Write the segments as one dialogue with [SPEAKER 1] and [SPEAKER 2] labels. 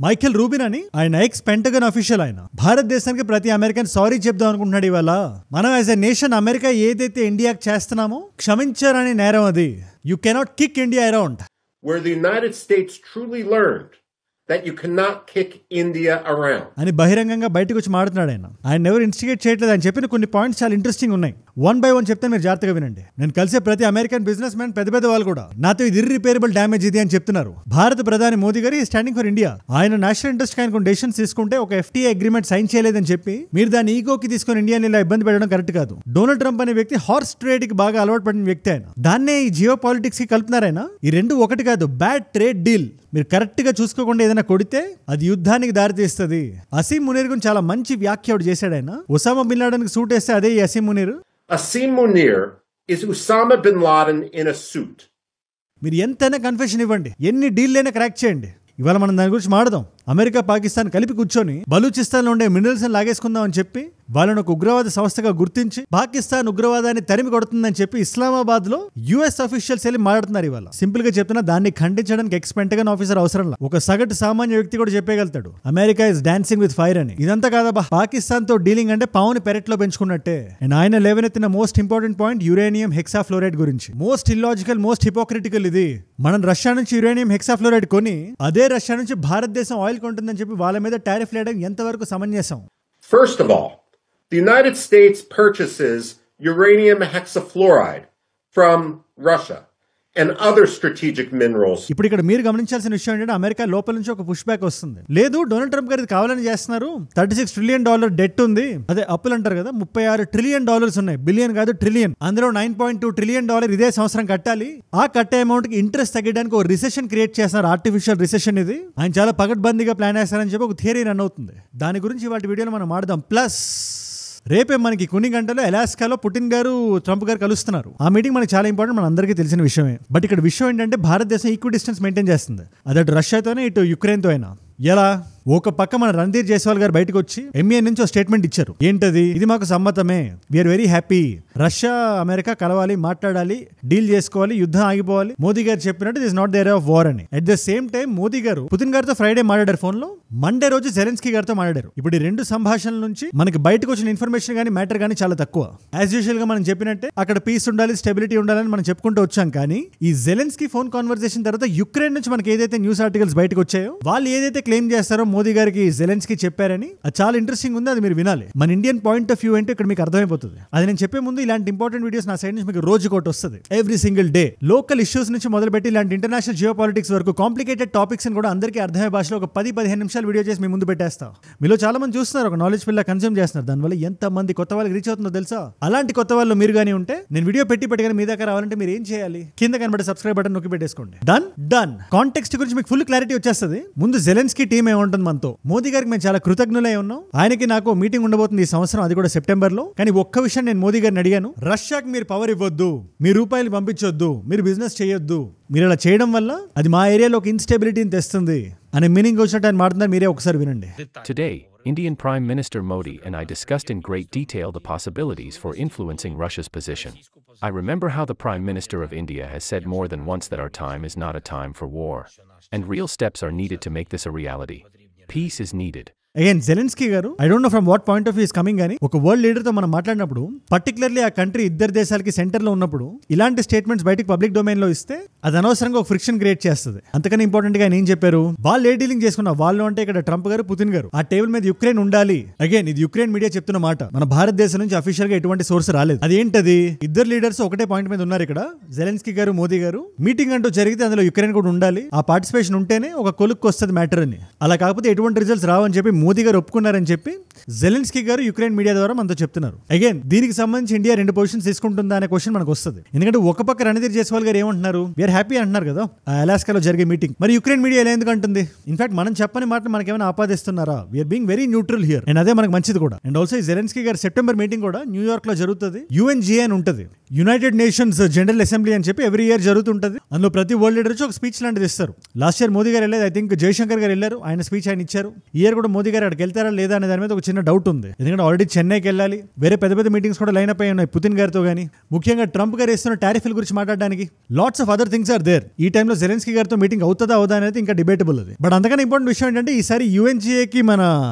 [SPEAKER 1] Michael Rubin అని ఆయన X pentagon official. ఆయన భారతదేశానికి ప్రతి అమెరికన్ సారీ చెప్దాం అనుకుంటున్నాడు. ఇవాళ మనం యాజ్ ఎ నేషన్ అమెరికా ఏదైతే ఇండియాకి చేస్తున్నామో క్షమించారని నేరం అది. You cannot kick India around.
[SPEAKER 2] Where the United States truly learned that you cannot kick India around.
[SPEAKER 1] అని బహిరంగంగా బయటకు వచ్చి మాట్లాడుతున్నాడు. ఆయన ఎవరు ఇన్స్టిగేట్ చేయట్లేదు. ఆయన చెప్పిన కొన్ని పాయింట్స్ చాలా ఇంట్రెస్టింగ్ ఉన్నాయి. వన్ బై వన్ చెప్తే మీరు జాగ్రత్తగా వినండి. నేను కలిసే ప్రతి అమెరికన్ బిజినెస్ మ్యాన్ పెద్ద పెద్ద వాళ్ళు కూడా నాతో ఇది ఇర్రిపేరబుల్ డ్యామేజ్ ఇది అని చెప్తున్నారు. భారత ప్రధాని మోదీ గారు స్టాండింగ్ ఫర్ ఇండియా. ఆయన నేషనల్ ఇంట్రెస్ట్ ఆయన కొన్ని డెసిషన్స్ తీసుకుంటే ఒక FTA అగ్రిమెంట్ సైన్ చేయలేదని చెప్పి మీరు దాని ఈగోకి తీసుకొని ఇండియాని ఇలా ఇబ్బంది పెట్టడం కరెక్ట్ కాదు. డొనాల్డ్ ట్రంప్ అనే వ్యక్తి హార్స్ ట్రేడ్ కి బాగా అలవాటు పడిన వ్యక్తి. ఆయన దాన్నే ఈ జియో పాలిటిక్స్ కి కలుపుతున్నారైనా. ఈ రెండు ఒకటి కాదు. బ్యాడ్ ట్రేడ్ డీల్ మీరు కరెక్ట్ గా చూసుకోకుండా ఏదైనా కొడితే అది యుద్ధానికి దారితీస్తుంది. అసీం మునీర్ గురించి చాలా మంచి వ్యాఖ్య చేశాడు ఆయన. ఒసామా బిన్ లాడెన్ కి సూట్ వేస్తే అదే ఈ Asim Munir.
[SPEAKER 2] Asim Munir is Osama bin Laden in a suit.
[SPEAKER 1] మీరు ఎంతైనా కన్ఫెషన్ ఇవ్వండి, ఎన్ని డీల్లైనా క్రాక్ చేయండి. ఇవాళ మనం దాని గురించి మాట్లాడదాం. అమెరికా పాకిస్తాన్ కలిపి కూర్చొని బలూచిస్తాన్ లో ఉండే మినరల్స్ లాగేసుకుందాం అని చెప్పి వాళ్ళని ఒక ఉగ్రవాద సంస్థగా గుర్తించి పాకిస్తాన్ ఉగ్రవాదాన్ని తరిమి కొడుతుందని చెప్పి ఇస్లామాబాద్ లో US అఫీషియల్స్ వెళ్ళి మాట్లాడుతున్నారు. ఇవాళ సింపుల్ గా చెప్తున్నా, దాన్ని ఖండించడానికి ఎక్స్ పెంటగన్ ఆఫీసర్ అవసరం. ఒక సగటు సామాన్య వ్యక్తి కూడా చెప్పగలుగుతాడు America is dancing with fire అని. ఇదంతా కాదబ్బా, పాకిస్తాన్ తో డీలింగ్ అంటే పావుని పెరట్లో పెంచుకున్నట్టే. అండ్ ఆయన లేవనెత్తిన most important point uranium hexafluoride గురించి. మోస్ట్ ఇల్లాజికల్, మోస్ట్ హిపోక్రిటికల్ ఇది. మనం రష్యా నుంచి యురేనియం హెక్సాఫ్లోరైడ్ కొని అదే రష్యా నుంచి భారతదేశం ఆయిల్ కొంటుందని చెప్పి వాళ్ళ మీద టారిఫ్ వేయడం ఎంతవరకు సమంజసం?
[SPEAKER 2] First of all, the United States purchases uranium hexafluoride from Russia and other strategic minerals.
[SPEAKER 1] ఇప్పుడు ఇక్కడ మీరు గమనించాల్సిన విషయం ఏంటంటే అమెరికా లోపల నుంచి ఒక పుష్ బ్యాక్ వస్తుంది. లేదు, డొనాల్డ్ ట్రంప్ గారు కావాలని చేస్తున్నారు. $36 ట్రిలియన్ డెట్ ఉంది. అదే అప్పులు అంటారు కదా. $36 ట్రిలియన్ ఉన్నాయి. బిలియన్ కాదు, ట్రిలియన్. అందులో $9.2 ట్రిలియన్ ఇదే సంవత్సరం కట్టాలి. ఆ కట్టే అమౌంట్ కి ఇంట్రెస్ట్ తగ్గడానికి ఒక రిసెషన్ క్రియేట్ చేస్తున్నారు. ఆర్టిఫిషియల్ రిసెషన్ ఇది. ఆయన చాలా పకడ్బందీగా ప్లాన్ చేస్తారని చెప్పి ఒక థియరీ రన్ అవుతుంది. దాని గురించి వాటి వీడియోలో మనం మాట్లాడదాం. ప్లస్ రేపే మనకి కొన్ని గంటల్లో అలాస్కాలో పుటిన్ గారు ట్రంప్ గారు కలుస్తున్నారు. ఆ మీటింగ్ మనకి చాలా ఇంపార్టెంట్, మన అందరికీ తెలిసిన విషయమే. బట్ ఇక్కడ విషయం ఏంటంటే భారతదేశం ఈక్వి డిస్టెన్స్ మెయింటైన్ చేస్తుంది. అదటు రష్యాతోనే ఇటు యుక్రెయిన్తో అయినా. ఎలా? ఒక పక్క మన రణధీర్ జైస్వాల్ గారు బయటకు వచ్చి MEA నుంచి ఒక స్టేట్మెంట్ ఇచ్చారు. ఏంటది? ఇది మాకు సమ్మతమే, we are very happy, Russia America కలవాలి, మాట్లాడాలి, డీల్ చేసుకోవాలి, యుద్ధం ఆగిపోవాలి. మోదీ గారు చెప్పినట్టు this not the area of war అని. At the same time Modi గారు పుతిన్ గారితో ఫ్రైడే మాట్లాడారు ఫోన్ లో. మండే రోజు జెలెన్స్కీ గారితో మాట్లాడారు. ఇప్పుడు ఈ రెండు సంభాషణల నుంచి మనకి బయటకు వచ్చిన ఇన్ఫర్మేషన్ కానీ మ్యాటర్ కానీ చాలా తక్కువ. యాజ్ యూజువల్ గా మనం చెప్పినట్టే అక్కడ పీస్ ఉండాలి, స్టెబిలిటీ ఉండాలని మనం చెప్పుకుంటూ వచ్చాం. కానీ ఈ జెలెన్స్కీ ఫోన్ కాన్వర్సేషన్ తర్వాత యుక్రెయిన్ నుంచి మనకి ఏదైతే న్యూస్ ఆర్టికల్స్ బయటకు వచ్చాయో వాళ్ళు ఏదైతే క్లెయిమ్ చేస్తారో మోదీ గారికి జెలెన్స్కీ చెప్పారని, అది చాలా ఇంట్రెస్టింగ్ ఉంది. అది మీరు వినాలి. మన ఇండియన్ పాయింట్ ఆఫ్ వ్యూ ఏంటో ఇక్కడ మీకు అర్థమైపోతుంది. అది నేను చెప్పే ముందు ఇలాంటి ఇంపార్టెంట్ వీడియోస్ నా సైడ్ నుంచి మీకు రోజుకోటి వస్తుంది. Every single day local issues నుంచి మొదలుపెట్టి ఇలాంటి ఇంటర్నేషనల్ జియో పాలిటిక్స్ వరకు కాంప్లికేటెడ్ టాపిక్స్ అని కూడా అందరికీ అర్థమయ్యే భాషలో ఒక 10-15 నిమిషాలు వీడియో చేసి మీ ముందు పెట్టేస్తాం. మీలో చాలా మంది చూస్తున్నారు, ఒక నాలెడ్జ్ పిల్ల కన్స్యూమ్ చేస్తున్నారు. దానివల్ల ఎంత మంది కొత్త వాళ్ళకి రీచ్ అవుతుందో తెలుసా? అలాంటి కొత్త వాళ్ళు మీరు కానీ ఉంటే నేను వీడియో పెట్టగానే మీ దగ్గర రావాలంటే మీరు ఏం చేయాలి? కింద కనబడే సబ్స్క్రైబ్ బటన్ నొక్కి పెట్టేసుకోండి. డన్. కాంటెక్స్ట్ గురించి మీకు ఫుల్ క్లారిటీ వచ్చేస్తుంది. ముందు జెలెన్స్కీ టీం ఏముంటుంది మనతో. మోదీ గారికి మేము చాలా కృతజ్ఞులై ఉన్నాం. ఆయనకి నాకు మీటింగ్ ఉండబోతుంది ఈ సంవత్సరం, అది కూడా సెప్టెంబర్ లో. కానీ ఒక్క విషయం నేను మోదీ గారిని అడిగాను, రష్యాకి మీరు పవర్ ఇవ్వద్దు, మీ రూపాయలు పంపించొద్దు, మీరు బిజినెస్ చేయొద్దు, మీరు ఇలా చేయడం వల్ల అది మా ఏరియాలో ఒక ఇన్స్టెబిలిటీని తెస్తుంది అనే మీనింగ్ వచ్చినట్టు ఆయన మాట్లాడుతున్నారు. మీరే ఒకసారి వినండి.
[SPEAKER 3] Today, Indian Prime Minister Modi and I discussed in great detail the possibilities for influencing Russia's position. I remember how the Prime Minister of India has said more than once that our time is not a time for war, and real steps are needed to make this a reality. Peace is needed.
[SPEAKER 1] Again Zelensky గారు I don't know from what point of view is coming, కానీ ఒక world leader తో మనం మాట్లాడినప్పుడు particularly ఆ country ఇద్దరు దేశాలకి centre లో ఉన్నప్పుడు ఇలాంటి స్టేట్మెంట్స్ బయటికి పబ్లిక్ డొమైన్ లో ఇస్తే అది అనవసరంగా ఒక ఫ్రిక్షన్ క్రియేట్ చేస్తుంది. అంతకని ఇంపార్టెంట్ గా ఆయన ఏం చెప్పారు? వాళ్ళు ఏ డీలింగ్ చేసుకున్నా, వాళ్ళు అంటే ఇక్కడ ట్రంప్ గారు, పుతిన్ గారు, ఆ టేబుల్ మీద యుక్రెయిన్ ఉండాలి. అగైన్ ఇది యుక్రెయిన్ మీడియా చెప్తున్న మాట, మన భారతదేశం నుంచి అఫీషియల్ గా ఎటువంటి సోర్స్ రాలేదు. అదేంటది? ఇద్దరు లీడర్స్ ఒకటే పాయింట్ మీద ఉన్నారు ఇక్కడ, జెలెన్స్కీ గారు, మోదీ గారు. మీటింగ్ అంటూ జరిగితే అందులో యుక్రెయిన్ కూడా ఉండాలి, ఆ పార్టిసిపేషన్ ఉంటేనే ఒక కొలుక్కు వస్తుంది మ్యాటర్ అని. అలా కాకపోతే ఎటువంటి రిజల్ట్స్ రావని చెప్పి మోదీ గారు ఒప్పుకున్నారు అని చెప్పి జెలెన్స్కీ గారు యుక్రెయిన్ మీడియా ద్వారా మనతో చెప్తున్నారు. అగైన్ దీనికి సంబంధించి ఇండియా 2 పొజిషన్స్ తీసుకుంటుందా అనే క్వశ్చన్ మనకు వస్తుంది. ఎందుకంటే ఒక పక్క రణధీర్ జైస్వాల్ గారు ఏమంటున్నారు, వీఆర్ హ్యాపీ అంటున్నారు కదా అలాస్కాలో జరిగే మీటింగ్. మరి యుక్రెయిన్ మీడియా ఎలా ఎందుకు అంటుంది? ఇన్ఫాక్ట్ మనం చెప్పని మాట మనకేమైనా ఆపాదిస్తున్నారా? We are being very neutral here, and అదే మనకు మంచిది కూడా. అండ్ ఆల్సో జెలెన్స్కీ గారు సెప్టెంబర్ మీటింగ్ కూడా న్యూయార్క్ లో జరుగుతుంది. UNGA అని ఉంటుంది, యునైటెడ్ నేషన్స్ జనరల్ అసెంబ్లీ అని చెప్పి ఎవ్రీ ఇయర్ జరుగుతుంటది. అందులో ప్రతి వరల్డ్ లీడర్ ఒక స్పీచ్ లాంటిది ఇస్తారు. లాస్ట్ ఇయర్ మోదీ గారు వెళ్ళేది, ఐ థింక్ జయశంకర్ గారు వెళ్ళారు, ఆయన స్పీచ్ ఆయన ఇచ్చారు. ఈ ఇయర్ కూడా మోదీ గారు అక్కడికి వెళ్తారా లేదా అనే దాని మీద ఒక చిన్న డౌట్ ఉంది. ఎందుకంటే ఆల్రెడీ చెన్నైకి వెళ్ళాలి, వేరే పెద్ద పెద్ద మీటింగ్స్ కూడా లైన్ అప్ అయి ఉన్నాయి పుతిన్ గారితో గానీ, ముఖ్యంగా ట్రంప్ గారు ఇస్తున్న టారిఫ్ల గురించి మాట్లాడడానికి. Lots of other things are there. ఈ టైంలో జెలెన్స్కీ గారితో మీటింగ్ అవుతుందా అవుదా అనేది ఇంకా డిబేటబుల్ అది. బట్ అంతకన్నా ఇంపార్టెంట్ విషయం ఏంటంటే ఈసారి UNGAకి మన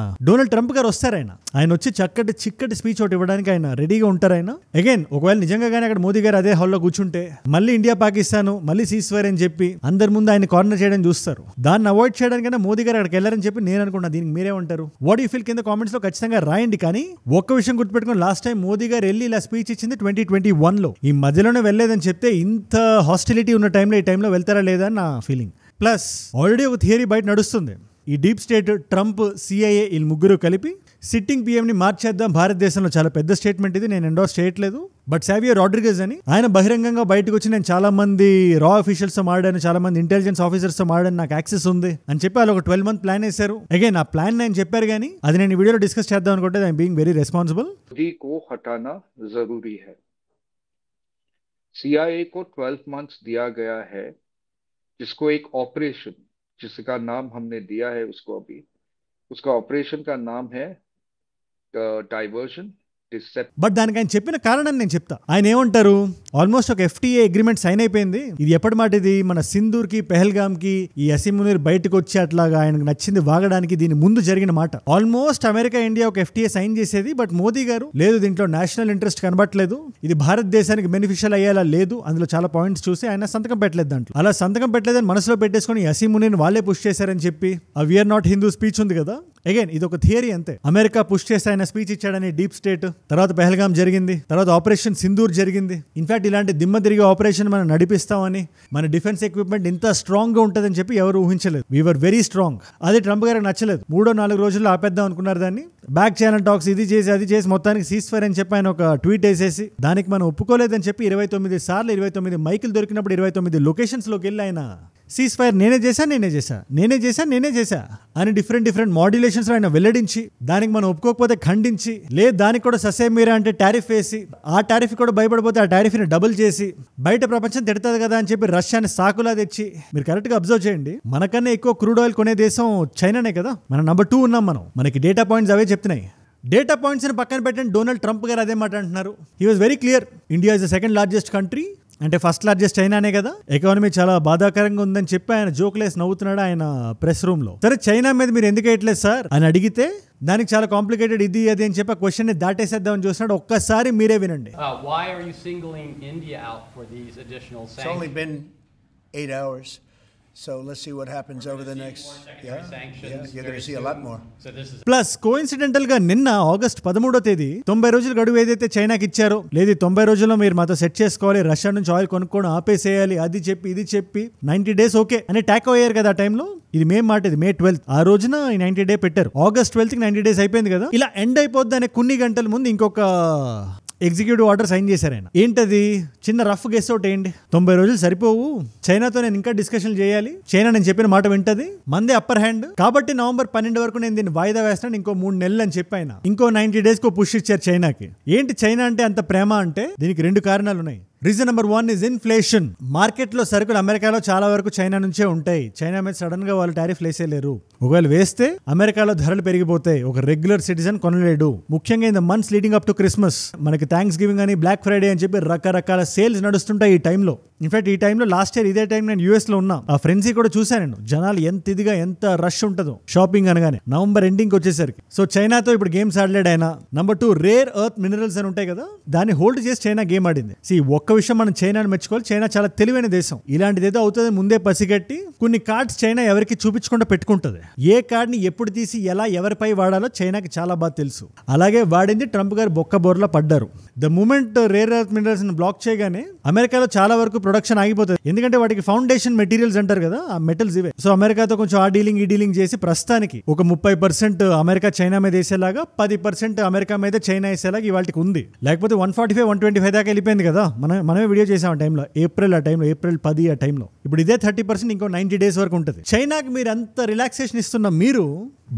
[SPEAKER 1] డొనాల్డ్ ట్రంప్ గారు వస్తారు. ఆయన వచ్చి చిక్కటి స్పీచ్ ఒకటి ఇవ్వడానికి ఆయన రెడీగా ఉంటారు. ఆయన అగైన్ ఒకవేళ నిజంగా కానీ అక్కడ మోదీ గారు అదే హాల్లో కూర్చుంటే మళ్ళీ ఇండియా పాకిస్తాన్ మళ్ళీ సీజ్ఫైర్ అని చెప్పి అందరి ముందు ఆయన కార్నర్ చేయడం చూస్తారు. దాన్ని అవాయిడ్ చేయడానికైనా మోదీ గారు అక్కడికి వెళ్ళారని చెప్పి నేను అనుకున్నా. దీనికి మీరేమంటారు? వాట్ యూ ఫీల్ కింద కామెంట్స్ లో ఖచ్చితంగా రాయండి. కానీ ఒక్క విషయం గుర్తుపెట్టుకుని, లాస్ట్ టైం మోదీ గారు వెళ్ళి ఇలా స్పీచ్ ఇచ్చింది 2021లో. ఈ మధ్యలోనే వెళ్ళలేదని చెప్తే ఇంత హాస్టిలిటీ ఉన్న టైంలో ఈ టైంలో వెళ్తారా లేదా అని నా ఫీలింగ్. ప్లస్ ఆల్రెడీ ఒక థియరీ బయట నడుస్తుంది. ఈ డీప్ స్టేట్, ట్రంప్, CIA వీళ్ళు ముగ్గురు కలిపి సిట్టింగ్ PMని మార్చేద్దాం భారతదేశంలో. చాలా పెద్ద స్టేట్మెంట్ ఇది, నేను ఎండోర్స్ చేయట్లేదు. బట్ సావియర్ రాడ్రిగెజ్ అని ఆయన బహిరంగంగా బయటకు వచ్చి నేను చాలా మంది రా ఆఫీషియల్స్ తో మాడాను, చాలా మంది ఇంటెలిజెన్స్ ఆఫీసర్స్ తో మాడాను, నాకు యాక్సెస్ ఉంది అని చెప్పి వాళ్ళు ఒక 12 month ప్లాన్ వేశారు. అగైన్ ఆ ప్లాన్ నేను చెప్పారు కానీ అది నేను ఈ వీడియోలో డిస్కస్ చేద్దాం అనుకుంటే ఐఎమ్ బీయింగ్ వెరీ రెస్పాన్సిబుల్.
[SPEAKER 4] को हटाना जरूरी है. CIA को 12 months दिया गया है, जिसको एक ऑपरेशन, जिसका नाम हमने दिया है उसको अभी, उसका ऑपरेशन का नाम है डाइवर्जन.
[SPEAKER 1] బట్ దానికి ఆయన చెప్పిన కారణాన్ని నేను చెప్తా. ఆయన ఏమంటారు, ఆల్మోస్ట్ ఒక FTA అగ్రిమెంట్ సైన్ అయిపోయింది. ఇది ఎప్పటి మాట? ఇది మన సింధూర్ కి, పెహల్గామ్ కి ఈ అసీం మునీర్ బయటకు వచ్చి అట్లాగా ఆయనకు నచ్చింది వాగడానికి దీని ముందు జరిగిన మాట. ఆల్మోస్ట్ అమెరికా, ఇండియా ఒక FTA సైన్ చేసేది. బట్ మోదీ గారు లేదు, దీంట్లో నేషనల్ ఇంట్రెస్ట్ కనబట్టలేదు, ఇది భారతదేశానికి బెనిఫిషియల్ అయ్యేలా లేదు, అందులో చాలా పాయింట్స్ చూసి ఆయన సంతకం పెట్టలేదు. దాంట్లో అలా సంతకం పెట్టలేదని మనసులో పెట్టేసుకుని అసీం మునీర్ వాళ్ళే పుష్ చేశారని చెప్పి ఆ వీఆర్ నాట్ హిందూ స్పీచ్ ఉంది కదా, అగైన్ ఇది ఒక థియరీ అంతే. అమెరికా పుష్ చేసి ఆయన స్పీచ్ ఇచ్చాడని డీప్ స్టేట్, తర్వాత పెహల్గామ్ జరిగింది, తర్వాత ఆపరేషన్ సింధూర్ జరిగింది. ఇన్ఫాక్ట్ ఇలాంటి దిమ్మ తిరిగి ఆపరేషన్ మనం నడిపిస్తామని, మన డిఫెన్స్ ఎక్విప్మెంట్ ఇంత స్ట్రాంగ్ గా ఉంటుందని చెప్పి ఎవరు ఊహించలేదు. We are very strong. అది ట్రంప్ గారికి నచ్చలేదు. 3-4 రోజుల్లో ఆపేద్దాం అనుకున్నారు దాన్ని. బ్యాక్ ఛానల్ టాక్స్ ఇది చేసి అది చేసి మొత్తానికి సీజ్ఫైర్ అని చెప్పి ఆయన ఒక ట్వీట్ వేసేసి దానికి మనం ఒప్పుకోలేదని చెప్పి 29 సార్లు 29 మైకులు దొరికినప్పుడు 29 లొకేషన్స్ లోకి వెళ్ళి ఆయన సీజ్ఫైర్ నేనే చేశా అని డిఫరెంట్ మాడ్యులేషన్స్ ఆయన వెల్లడించి, దానికి మనం ఒప్పుకోకపోతే ఖండించి, లేదు దానికి కూడా ససేమీరా అంటే టారిఫ్ వేసి, ఆ టారిఫ్ కూడా భయపడిపోతే ఆ టారిఫ్ని డబుల్ చేసి, బయట ప్రపంచం తిడుతుంది కదా అని చెప్పి రష్యాని సాకులా తెచ్చి, మీరు కరెక్ట్గా అబ్జర్వ్ చేయండి, మనకన్నా ఎక్కువ క్రూడ్ ఆయిల్ కొనే దేశం చైనానే కదా. మనం నెంబర్ 2 ఉన్నాం. మనకి డేటా పాయింట్స్ అవే చెప్తున్నాయి. డేటా పాయింట్స్ని పక్కన పెట్టండి, డొనాల్డ్ ట్రంప్ గారు అదే మాట అంటున్నారు. He was very clear, India is the second largest country, అంటే ఫస్ట్ లార్జెస్ట్ చైనానే కదా, ఎకానమీ చాలా బాధాకరంగా ఉందని చెప్పి ఆయన జోక్లేసి నవ్వుతున్నాడు ఆయన ప్రెస్ రూమ్ లో. సరే చైనా మీద మీరు ఎందుకు వేయట్లేదు సార్ అని అడిగితే దానికి చాలా కాంప్లికేటెడ్ ఇది అది అని చెప్పి ఆ క్వశ్చన్ ని దాటేసేద్దామని చూస్తున్నాడు. ఒక్కసారి మీరే వినండి.
[SPEAKER 5] Why are you singling India out for these additional sanctions?
[SPEAKER 6] It's only been 8 hours. So let's see what happens over the next. Yeah, you're going to see a lot more.
[SPEAKER 1] Plus coincidental గా నిన్న August 13వ తేదీ 90 రోజుల గడువు ఏదైతే చైనాకి ఇచ్చారో, లేదు 90 రోజుల్లో మీరు మాతో సెట్ చేసుకోవాలి, రష్యా నుంచి ఆయిల్ కొనుక్కోవడం ఆపేసేయాలి, అది చెప్పి ఇది చెప్పి 90 days ఓకే అని టాక్ అయ్యారు కదా ఆ టైంలో. ఇది మే మాట, ఇది May 12th. ఆ రోజున ఈ 90 day పెట్టారు. ఆగస్ట్ 12th కి 90 days అయిపోయింది కదా. ఇలా ఎండ్ అయిపోద్ది అనే కొన్ని గంటల ముందు ఇంకొక ఎగ్జిక్యూటివ్ ఆర్డర్ సైన్ చేశారు ఆయన. ఏంటది? చిన్న రఫ్ గెస్ అవుట్ ఏంటి, 90 రోజులు సరిపోవు, చైనాతో నేను ఇంకా డిస్కషన్ చేయాలి, చైనా నేను చెప్పిన మాట వింటది, మందే అప్పర్ హ్యాండ్, కాబట్టి నవంబర్ 12 వరకు నేను దీన్ని వాయిదా వేస్తాను, ఇంకో 3 నెలలు అని చెప్పి ఆయన ఇంకో 90 days కో పుష్ ఇచ్చారు చైనాకి. ఏంటి చైనా అంటే అంత ప్రేమ అంటే దీనికి 2 కారణాలు ఉన్నాయి. Reason number 1 is inflation. మార్కెట్లో సరుకులు అమెరికాలో చాలా వరకు చైనా నుంచే ఉంటాయి. చైనా మీద సడన్ గా వాళ్ళు టారిఫ్ వేసేలేరు. ఒకవేళ వేస్తే అమెరికాలో ధరలు పెరిగిపోతాయి, ఒక రెగ్యులర్ సిటిజన్ కొనలేడు. ముఖ్యంగా in the months leading up to Christmas, మనకి థ్యాంక్స్ గివింగ్ అని, బ్లాక్ ఫ్రైడే అని చెప్పి రకరకాల సేల్స్ నడుస్తుంటాయి ఈ టైంలో. ఇన్ఫాక్ట్ ఈ టైంలో లాస్ట్ ఇయర్ ఇదే టైం నేను US లో ఉన్నా, ఆ ఫ్రెండ్సీ కూడా చూశాను నేను. జనాలు ఎంత రష్ ఉంటుందో షాపింగ్ అనగానే నవంబర్ ఎండింగ్ వచ్చేసరికి. సో చైనాతో ఇప్పుడు గేమ్స్ ఆడలేడు ఆయన. నెంబర్ 2 రేర్ ఎర్త్ మినరల్స్ అని ఉంటాయి కదా, దాన్ని హోల్డ్ చేసి చైనా గేమ్ ఆడింది. ఒక్క విషయం మనం చైనాని మెచ్చుకోవాలి, చైనా చాలా తెలివైన దేశం. ఇలాంటిది ఏదో అవుతుంది ముందే పసిగట్టి కొన్ని కార్డ్స్ చైనా ఎవరికి చూపించకుండా పెట్టుకుంటుంది. ఏ కార్డ్ ని ఎప్పుడు తీసి ఎలా ఎవరిపై వాడాలో చైనాకి చాలా బాగా తెలుసు. అలాగే వాడింది ట్రంప్ గారు బొక్క బోర్లా పడ్డారు. The moment rare earth minerals block చేయగానే అమెరికాలో చాలా వరకు ప్రొడక్షన్ ఆగిపోతుంది. ఎందుకంటే వాటికి ఫౌండేషన్ మెటీరియల్స్ అంటారు కదా, ఆ మెటల్స్ ఇవే. సో అమెరికాతో కొంచెం ఆ డీలింగ్ చేసి ప్రస్తుతానికి ఒక 30% అమెరికా చైనా మీద వేసేలాగా, 10% అమెరికా మీద చైనా వేసేలాగా ఇవాళకి ఉంది. లేకపోతే 145-125 దాకా వెళ్ళిపోయింది కదా. మనమే వీడియో చేసాం ఆ టైంలో, ఏప్రిల్ 10 ఆ టైంలో. ఇప్పుడు ఇదే 30%, ఇంకో 90 days వరకు ఉంటుంది. చైనాకి మీరు అంత రిలాక్సేషన్ ఇస్తున్న మీరు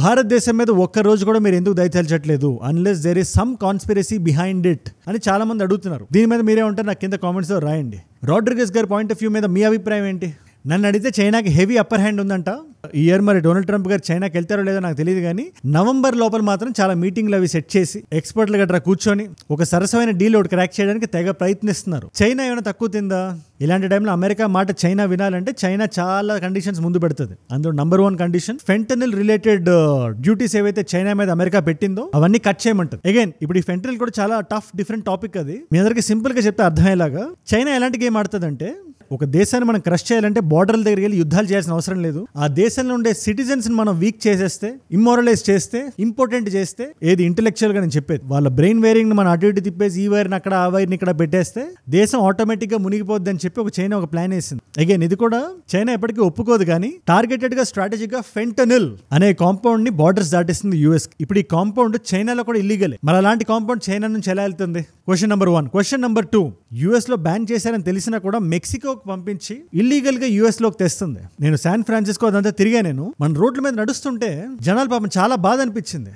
[SPEAKER 1] భారతదేశం మీద ఒక్క రోజు కూడా మీరు ఎందుకు దయచేల్చట్లేదు, unless there is some conspiracy behind it అని చాలా మంది అడుగుతున్నారు. దీని మీద మీరే ఉంటారు నాకు కింద కామెంట్స్ లో రాయండి. రాడ్రిగెస్ గారి పాయింట్ ఆఫ్ వ్యూ మీద మీ అభిప్రాయం ఏంటి? నన్ను అడిగితే చైనాకి హెవీ అప్పర్ హ్యాండ్ ఉందంట. ఈ ఇయర్ మరి డొనాల్డ్ ట్రంప్ గారు చైనాకి వెళ్తారో లేదో నాకు తెలియదు, కానీ నవంబర్ లోపల మాత్రం చాలా మీటింగ్లు అవి సెట్ చేసి ఎక్స్పర్ట్లు గట్రా కూర్చొని ఒక సరసమైన డీల్ ఒకటి క్రాక్ చేయడానికి తెగ ప్రయత్నిస్తున్నారు. చైనా ఏమైనా తక్కువ తిందా? ఇలాంటి టైంలో అమెరికా మాట చైనా వినాలంటే చైనా చాలా కండిషన్స్ ముందు పెడుతుంది. అందులో number 1 condition fentanyl related duties ఏవైతే చైనా మీద అమెరికా పెట్టిందో అవన్నీ కట్ చేయమంటుంది. అగైన్ ఇప్పుడు ఈ ఫెంటనిల్ కూడా చాలా టఫ్ డిఫరెంట్ టాపిక్. అది మీ అందరికి సింపుల్ గా చెప్తే అర్థమయ్యేలాగా, చైనా ఎలాంటి గేమ్ ఆడుతుందంటే, ఒక దేశాన్ని మనం క్రష్ చేయాలంటే బార్డర్ల దగ్గరికి వెళ్ళి యుద్ధాలు చేయాల్సిన అవసరం లేదు. ఆ దేశంలో ఉండే సిటిజన్స్ ని మనం వీక్ చేసేస్తే, ఇమ్మోరలైజ్ చేస్తే, ఇంపార్టెంట్ చేస్తే, ఏది ఇంటెలెక్చువల్ గా నేను చెప్పేది, వాళ్ళ బ్రెయిన్ వేరింగ్ ని మనం అటు ఇటు తిప్పేసి ఈ వైర్ని అక్కడ ఆ వైర్ని ఇక్కడ పెట్టేస్తే దేశం ఆటోమేటిక్ గా మునిగిపోద్ది అని చెప్పి ఒక చైనా ఒక ప్లాన్ వేసింది. అగైన్ ఇది కూడా చైనా ఎప్పటికీ ఒప్పుకోదు, కానీ టార్గెటెడ్ గా స్ట్రాటజిక్ గా ఫెంటనిల్ అనే కాంపౌండ్ ని బార్డర్స్ దాటిస్తుంది యుఎస్. ఇప్పుడు ఈ కాంపౌండ్ చైనాలో కూడా ఇల్లీగలే. మరి అలాంటి కాంపౌండ్ చైనా నుంచి ఎలా వెళ్తుంది? Question number 1. Question number 2, US లో బ్యాన్ చేశారని తెలిసినా కూడా మెక్సికోకి పంపించి ఇల్లీగల్ గా యుఎస్ లోకి తెస్తుంది. నేను శాన్ ఫ్రాన్సిస్కో అదంతా తిరిగా, నేను మన రోడ్ల మీద నడుస్తుంటే జనాలు పాపం చాలా బాధ అనిపించింది.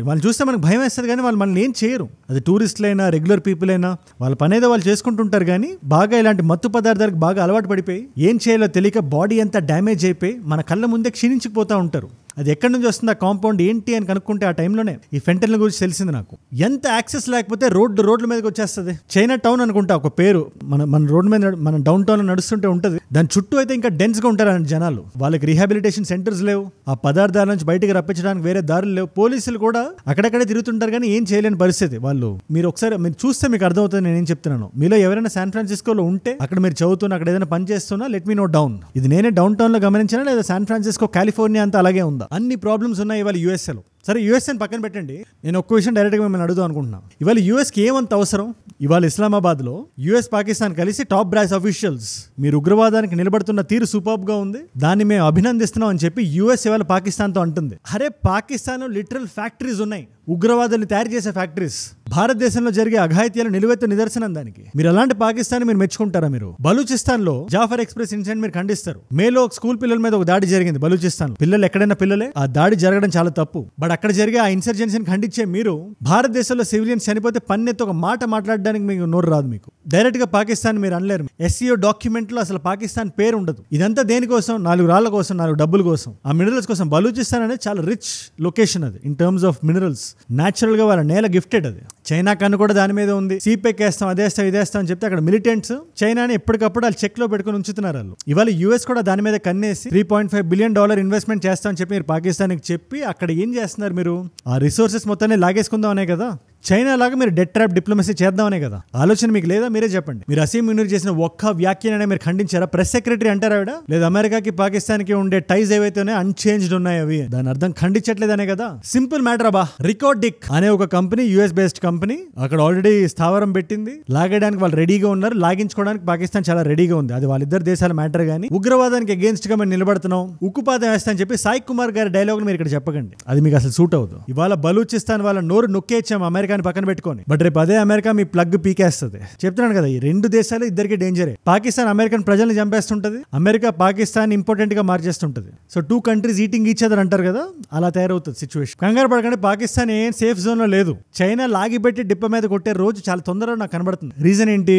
[SPEAKER 1] వాళ్ళు చూస్తే మనకు భయం వేస్తుంది, కానీ వాళ్ళు మనల్ని ఏం చేయరు. అది టూరిస్టులైనా రెగ్యులర్ పీపుల్ అయినా వాళ్ళ పనేదో వాళ్ళు చేసుకుంటుంటారు. కానీ బాగా ఇలాంటి మత్తు పదార్థాలకు బాగా అలవాటు పడిపోయి ఏం చేయాలో తెలియక బాడీ అంతా డ్యామేజ్ అయిపోయి మన కళ్ళ ముందే క్షీణించిపోతూ ఉంటారు. అది ఎక్కడి నుంచి వస్తుంది ఆ కాంపౌండ్ ఏంటి అని కనుక్కుంటే ఆ టైంలోనే ఈ ఫెంటనిల్ గురించి తెలిసింది నాకు. ఎంత యాక్సెస్ లేకపోతే రోడ్ల మీదకి వచ్చేస్తుంది. చైనా టౌన్ అనుకుంటా ఒక పేరు, మన రోడ్డు మీద మన డౌన్ టౌన్ నడుస్తుంటే ఉంటుంది. దాని చుట్టూ అయితే ఇంకా డెన్స్ గా ఉంటారు జనాలు. వాళ్ళకి రీహాబిలిటేషన్ సెంటర్స్ లేవు, ఆ పదార్థాల నుంచి బయటికి రప్పించడానికి వేరే దారులు లేవు. పోలీసులు కూడా అక్కడక్కడే తిరుగుతుంటారు, కానీ ఏం చేయలేని పరిస్థితి. వాళ్ళు మీరు ఒకసారి మీరు చూస్తే మీకు అర్థమవుతుంది నేను ఏం చెప్తున్నాను. మీలో ఎవరైనా శాన్ ఫ్రాన్సిస్కోలో ఉంటే, అక్కడ మీరు చదువుతున్నా, అక్కడ ఏదైనా పని చేస్తున్నా, లెట్ మీ నో డౌన్. ఇది నేనే డౌన్ టౌన్ లో గమనించినా లేదా శాన్ ఫ్రాన్సిస్కో కాలిఫోర్నియా అంతా అలాగే ఉందా? అన్ని ప్రాబ్లమ్స్ ఉన్నాయి ఇవాళ యూఎస్ఏలో. సరే యూఎస్ఏని పక్కన పెట్టండి, నేను ఒక్క విషయం డైరెక్ట్గా మిమ్మల్ని అడుగుదాం అనుకుంటున్నాను. ఇవాళ యూఎస్కి ఏమంత అవసరం? ఇవాళ ఇస్లామాబాద్లో యూఎస్ పాకిస్తాన్ కలిసి టాప్ బ్రాస్ అఫీషియల్స్ మీరు ఉగ్రవాదానికి నిలబడుతున్న తీరు సూపర్బ్గా ఉంది, దాన్ని మేము అభినందిస్తున్నాం అని చెప్పి యూఎస్ ఇవాళ పాకిస్తాన్తో అంటుంది. అరే పాకిస్తాన్లో లిటరల్ ఫ్యాక్టరీస్ ఉన్నాయి, ఉగ్రవాదాన్ని తయారు చేసే ఫ్యాక్టరీస్. భారతదేశంలో జరిగే అఘాయిత్యాలు నిలువెత్తు నిదర్శనం దానికి. మీరు అలాంటి పాకిస్తాన్ మీరు మెచ్చుకుంటారా? మీరు బలూచిస్తాన్ లో జాఫర్ ఎక్స్ప్రెస్ ఇన్సిడెంట్ మీరు ఖండిస్తారు. మేలో స్కూల్ పిల్లల మీద ఒక దాడి జరిగింది బలూచిస్తాన్. పిల్లలు ఎక్కడైనా పిల్లలే, ఆ దాడి జరగడం చాలా తప్పు. బట్ అక్కడ జరిగే ఆ ఇన్సర్జెన్సీని ఖండించే మీరు భారతదేశంలో సివిలియన్స్ చనిపోతే పన్నెత్తి ఒక మాట మాట్లాడడానికి మీకు నోరు రాదు. మీకు డైరెక్ట్ గా పాకిస్తాన్ మీరు అనలేరు. ఎస్సీఓ డాక్యుమెంట్ లో అసలు పాకిస్తాన్ పేరు ఉండదు. ఇదంతా దేనికోసం? 4 రాళ్ల కోసం, 4 డబ్బుల కోసం, ఆ మినరల్స్ కోసం. బలూచిస్తాన్ అనేది చాలా రిచ్ లొకేషన్ అది in terms of minerals. Natural గా వాళ్ళ నేల గిఫ్టెడ్ అది. చైనా కన్ను కూడా దాని మీద ఉంది. సీపెక్ వేస్తాం, అదేస్తాం, ఇదేస్తాం అని చెప్తే అక్కడ మిలిటెంట్స్ చైనాని ఎప్పటికప్పుడు వాళ్ళు చెక్ లో పెట్టుకుని ఉంచుతున్నారు. వాళ్ళు ఇవాళ యూఎస్ కూడా దాని మీద కన్నేసి $3.5 బిలియన్ ఇన్వెస్ట్మెంట్ చేస్తామని చెప్పి మీరు పాకిస్తాన్కి చెప్పి అక్కడ ఏం చేస్తున్నారు? మీరు ఆ రిసోర్సెస్ మొత్తాన్ని లాగేసుకుందాం అనే కదా. చైనా లాగా మీరు డెట్ ట్రాప్ డిప్లొమసీ చేద్దామనే కదా ఆలోచన మీకు లేదా? మీరే చెప్పండి. మీరు అసీం మునీర్ చేసిన ఒక్క వ్యాఖ్యానాన్ని మీరు ఖండించారా? ప్రెస్ సెక్రటరీ అంటారా ఆవిడ? లేదా అమెరికాకి పాకిస్తాన్కి ఉండే టైజ్ ఏవైతే అన్చేంజ్డ్ ఉన్నాయి అవి, దాని అర్థం ఖండించట్లేదనే కదా. సింపుల్ మ్యాటర్ అబ్బా. రికార్డిక్ అనే ఒక కంపెనీ, యూఎస్ బేస్డ్ కంపెనీ, అక్కడ ఆల్రెడీ స్థావరం పెట్టింది. లాగడానికి వాళ్ళు రెడీగా ఉన్నారు, లాగించుకోవడానికి పాకిస్తాన్ చాలా రెడీగా ఉంది. అది వాళ్ళిద్దరు దేశాల మ్యాటర్. కానీ ఉగ్రవాదానికి అగేన్స్ట్ గా మేము నిలబడుతున్నాం, ఉక్కుపాదం వేస్తా అని చెప్పి సాయి కుమార్ గారి డైలాగ్ మీరు ఇక్కడ చెప్పకండి. అది మీకు అసలు సూట్ అవుతుంది. ఇవాళ బలూచిస్తాన్ వాళ్ళ నోరు నొక్కేచ్చాం అమెరికా పక్కన పెట్టుకొని. బట్ రేపు అదే అమెరికా మీ ప్లగ్ పీకేస్తుంది. చెప్తున్నాను కదా, ఈ 2 దేశాలు ఇద్దరికి డేంజరే. పాకిస్తాన్ అమెరికన్ ప్రజల్ని చంపేస్తుంటది, అమెరికా పాకిస్తాన్ ఇంపార్టెంట్ గా మార్చేస్తుంటది. So 2 countries eating each other అంటారు కదా, అలా తయారవుతుంది సిచ్యువేషన్. కంగారు పడకండి, పాకిస్తాన్ ఏం సేఫ్ జోన్ లో లేదు. చైనా లాగిపెట్టి డిప్ప మీద కొట్టే రోజు చాలా తొందరగా నాకు కనబడుతుంది. రీజన్ ఏంటి?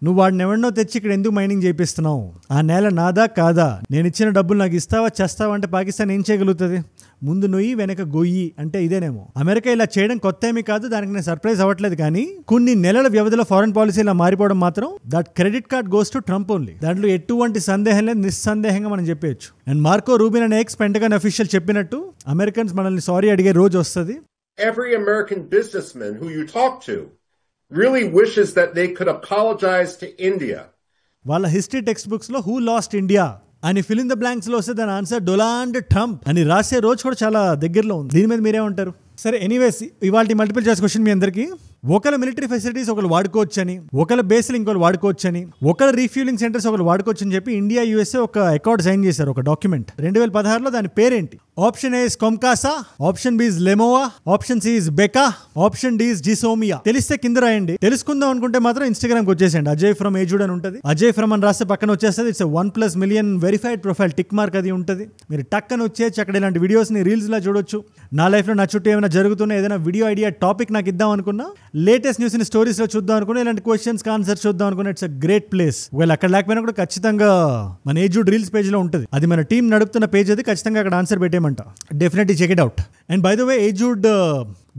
[SPEAKER 1] నువ్వు వాడిని ఎవరినో తెచ్చి ఇక్కడ ఎందుకు మైనింగ్ చేపిస్తున్నావు? ఆ నేల నాదా కాదా? నేను ఇచ్చిన డబ్బులు నాకు ఇస్తావా చేస్తావా అంటే పాకిస్తాన్ ఏం చేయగలుగుతుంది? ముందు నొయ్యి వెనక గొయ్యి అంటే ఇదేనేమో. అమెరికా ఇలా చేయడం కొత్త ఏమీ కాదు, దానికి నేను సర్ప్రైజ్ అవ్వట్లేదు. కానీ కొన్ని నెలల వ్యవధిలో ఫారెన్ పాలసీ ఇలా మారిపోవడం మాత్రం that credit card goes to Trump only. దాంట్లో ఎటువంటి సందేహం లేదు, నిస్సందేహంగా మనం చెప్పేయచ్చు. అండ్ మార్కో రూబిన్ అనే ఎక్స్ పెంటగాన్ అఫీషియల్ చెప్పినట్టు అమెరికన్స్ మనల్ని సారీ అడిగే రోజు వస్తుంది.
[SPEAKER 2] Every American businessman who you talk to really wishes that they could apologize to India.
[SPEAKER 1] వాళ్ళ హిస్టరీ టెక్స్ట్ బుక్స్ లో హూ లాస్ట్ ఇండియా అని ఫిల్ ఇన్ ద బ్లాంక్స్ లో వస్తే దాని ఆన్సర్ డొనాల్డ్ ట్రంప్ అని రాసే రోజు కూడా చాలా దగ్గరలో ఉంది. దీని మీద మీరేమంటారు? సరే, ఎనీవేస్ ఇవాళ మల్టిపుల్ చాయిస్ క్వశ్చన్ మీ అందరికీ. ఒకళ్ళ మిలిటరీ ఫెసిలిటీస్ ఒకరు వాడుకోవచ్చు అని, ఒకళ్ళ బేస్లు ఇంకోళ్ళు వాడుకోవచ్చు అని, ఒకళ్ళ రీఫ్యూలింగ్ సెంటర్స్ ఒకరు వాడుకోవచ్చు అని చెప్పి ఇండియా యూఎస్ఏ ఒక అకార్డ్ సైన్ చేశారు, ఒక డాక్యుమెంట్ 2016లో. దాని పేరేంటి? Option A is COMCASA, option B is LEMOA, option C is BECA, option D is GSOMIA. తెలిస్తే కింద రాయండి. తెలుసుకుందాం అనుకుంటే మాత్రం ఇన్స్టాగ్రామ్ కి వచ్చేసండి. అజయ్ ఫ్రమ్ ఏజుడ్ అని ఉంటుంది. అజయ్ ఫ్రమ్ అని రాస్తే పక్కన వచ్చేస్తుంది. It's 1+ million verified profile, tick mark అది ఉంటుంది. మీరు టక్ అని వచ్చేసి అక్కడ ఇలాంటి వీడియోస్ ని రీల్స్ లా చూడొచ్చు. నా లైఫ్ లో నా చుట్టూ ఏమైనా జరుగుతున్నా, ఏదైనా వీడియో ఐడియా టాపిక్ నాకు ఇద్దాం అనుకున్నా లేటెస్ట్ న్యూస్ ని స్టోరీస్ లో చూద్దాం అనుకుని, ఇలాంటి క్వశ్చన్స్ ఆన్సర్స్ చూద్దాం అనుకుని ఇట్స్ అ గ్రేట్ ప్లేస్. ఒకవేళ అక్కడ లేకపోయినా కూడా ఖచ్చితంగా మన ఏజూడ్ రీల్స్ పేజ్ లో ఉంటుంది. అది మన టీం నడుపుతున్న పేజ్, అది ఖచ్చితంగా అక్కడ ఆన్సర్ పెట్టేయమంట. Definitely check it out. And by the way, ఏజూడ్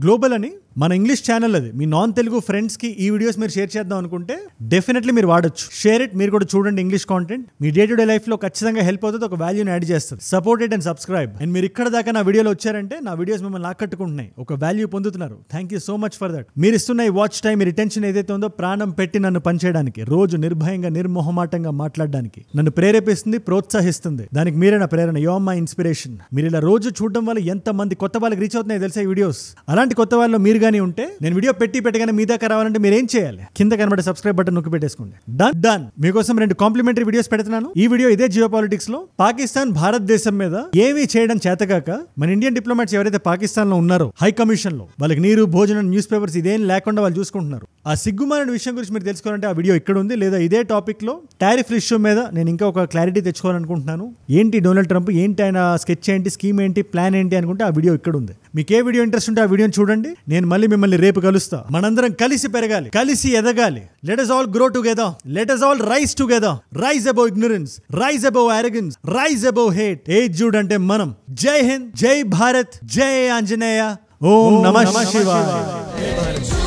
[SPEAKER 1] గ్లోబల్ అని మన ఇంగ్లీష్ ఛానల్, అది మీ నాన్ తెలుగు ఫ్రెండ్స్ కి ఈ వీడియోస్ మీరు షేర్ చేద్దాం అనుకుంటే డెఫినెట్లీ మీరు వాడొచ్చు. Share it. మీరు కూడా చూడండి English content. Me day to day life లో ఖచ్చితంగా హెల్ప్ అవుతుంది, ఒక వాల్యూని యాడ్ చేస్తుంది. Support it and subscribe. And మీరు ఇక్కడ దాకా నా వీడియోలో వచ్చారంటే నా వీడియోస్ మిమ్మల్ని ఆకట్టుకుంటున్నాయి, ఒక వాల్యూ పొందుతున్నారు. Thank you so much for that. మీరు ఇస్తున్న ఈ వాచ్ టైం, మీ రిటెన్షన్ ఏదైతే ఉందో, ప్రాణం పెట్టి నన్ను పనిచేయడానికి, రోజు నిర్భయంగా నిర్మోహమాటంగా మాట్లాడడానికి నన్ను ప్రేరేపిస్తుంది, ప్రోత్సహిస్తుంది. దానికి మీరే నా ప్రేరణ. You are my inspiration. మీరు ఇలా రోజు చూడడం వల్ల ఎంత మంది కొత్త వాళ్ళకి రీచ్ అవుతున్నాయి తెలుసా ఈ వీడియోస్. అలాంటి కొత్త వాళ్ళు మీరు గానీ ఉంటే, నేను వీడియో పెట్టగానే మీ దాకా రావాలంటే మీరు ఏం చేయాలి? కింద కనబడే సబ్స్క్రైబ్ బటన్ నొక్కి పెట్టేసుకోండి. డన్. మీకోసం 2 కాంప్లిమెంటరీ వీడియోస్ పెడుతున్నాను. ఈ వీడియో ఇదే జియో పాలిటిక్స్ లో పాకిస్తాన్ భారతదేశం మీద ఏమీ చేయడం చేతకాక మన ఇండియన్ డిప్లొమాట్స్ ఎవరైతే పాకిస్తాన్ లో ఉన్నారో హై కమిషన్ లో, వాళ్ళకి నీరు, భోజనం, న్యూస్ పేపర్స్ ఇదేం లేకుండా వాళ్ళు చూసుకుంటున్నారు. ఆ సిగ్గుమాలిన విషయం గురించి మీరు తెలుసుకోవాలంటే ఆ వీడియో ఇక్కడ ఉంది. లేదా ఇదే టాపిక్ లో టారిఫ్ ఇష్యూ మీద నేను ఇంకా ఒక క్లారిటీ తెచ్చుకోవాలనుకుంటున్నాను. ఏంటి డొనాల్డ్ ట్రంప్, ఏంటి ఆయన స్కెచ్ ఏంటి, స్కీమ్ ఏంటి, ప్లాన్ ఏంటి అనుకుంటే ఆ వీడియో ఇక్కడ ఉంది. మీకు ఏ వీడియో ఇంట్రెస్ట్ ఉంటే ఆ వీడియోని చూడండి. నేను మళ్ళీ మిమ్మల్ని రేపు కలుస్తా. మనందరం కలిసి పెరగాలి, కలిసి ఎదగాలి. Let us all grow together. Let us all rise together. Rise above ignorance. Rise above arrogance. Rise above hate. ఏజూడ్ అంటే మనం. జై హింద్, జై భారత్, జై ఆంజనేయ. ఓం నమః శివాయ.